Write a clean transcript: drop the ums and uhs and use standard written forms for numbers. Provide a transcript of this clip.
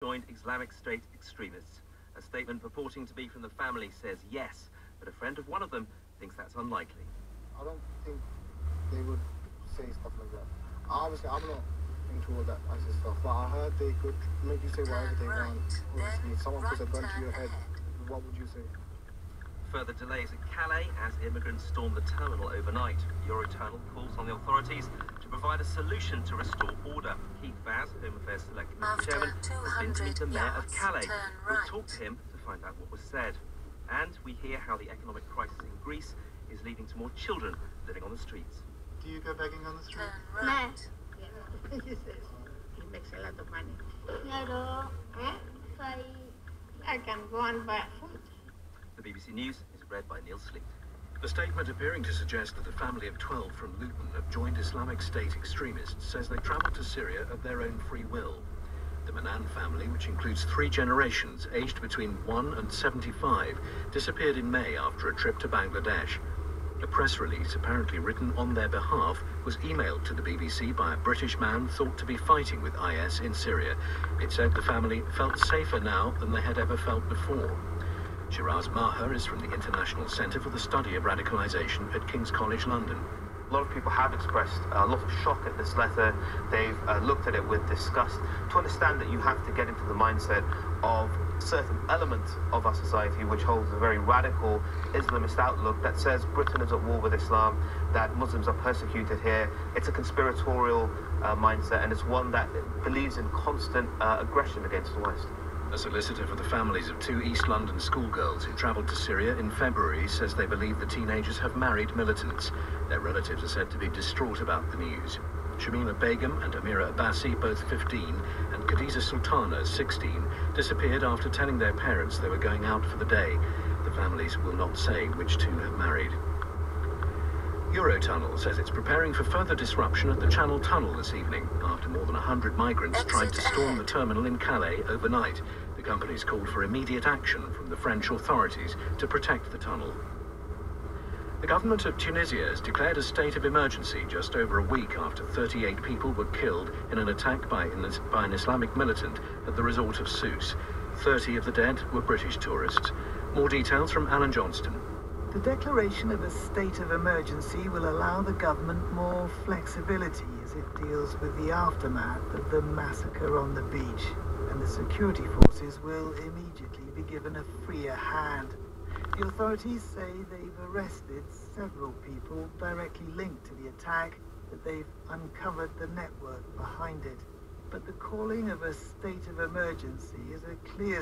joined Islamic State extremists. A statement purporting to be from the family says yes, but a friend of one of them thinks that's unlikely. I don't think they would say stuff like that. Obviously, I'm not into all that ISIS stuff, but I heard they could make you say whatever they want. Obviously, if someone puts a gun to your head, what would you say? Further delays at Calais as immigrants storm the terminal overnight. Eurotunnel calls on the authorities to provide a solution to restore order. Keith Vaz, Home Affairs Select Committee Chairman, has been to meet the Mayor of Calais. We'll talk to him to find out what was said. And we hear how the economic crisis in Greece is leading to more children living on the streets. Do you go begging on the street? No. He makes a lot of money. No, I can go and buy food. The BBC News is read by Neil Sleet. A statement appearing to suggest that a family of 12 from Luton have joined Islamic State extremists says they travelled to Syria of their own free will. The Manan family, which includes 3 generations aged between 1 and 75, disappeared in May after a trip to Bangladesh. A press release, apparently written on their behalf, was emailed to the BBC by a British man thought to be fighting with IS in Syria. It said the family felt safer now than they had ever felt before. Shiraz Maher is from the International Centre for the Study of Radicalisation at King's College London. A lot of people have expressed a lot of shock at this letter. They've looked at it with disgust. To understand that you have to get into the mindset of certain elements of our society which holds a very radical Islamist outlook that says Britain is at war with Islam, that Muslims are persecuted here. It's a conspiratorial mindset, and it's one that believes in constant aggression against the West. A solicitor for the families of 2 East London schoolgirls who travelled to Syria in February says they believe the teenagers have married militants. Their relatives are said to be distraught about the news. Shamima Begum and Amira Abbasi, both 15, and Khadija Sultana, 16, disappeared after telling their parents they were going out for the day. The families will not say which 2 have married. Eurotunnel says it's preparing for further disruption at the Channel Tunnel this evening after more than 100 migrants tried to storm the terminal in Calais overnight. The company's called for immediate action from the French authorities to protect the tunnel. The government of Tunisia has declared a state of emergency just over a week after 38 people were killed in an attack by an Islamic militant at the resort of Sousse. 30 of the dead were British tourists. More details from Alan Johnston. The declaration of a state of emergency will allow the government more flexibility as it deals with the aftermath of the massacre on the beach, and the security forces will immediately be given a freer hand. The authorities say they've arrested several people directly linked to the attack, that they've uncovered the network behind it. But the calling of a state of emergency is a clear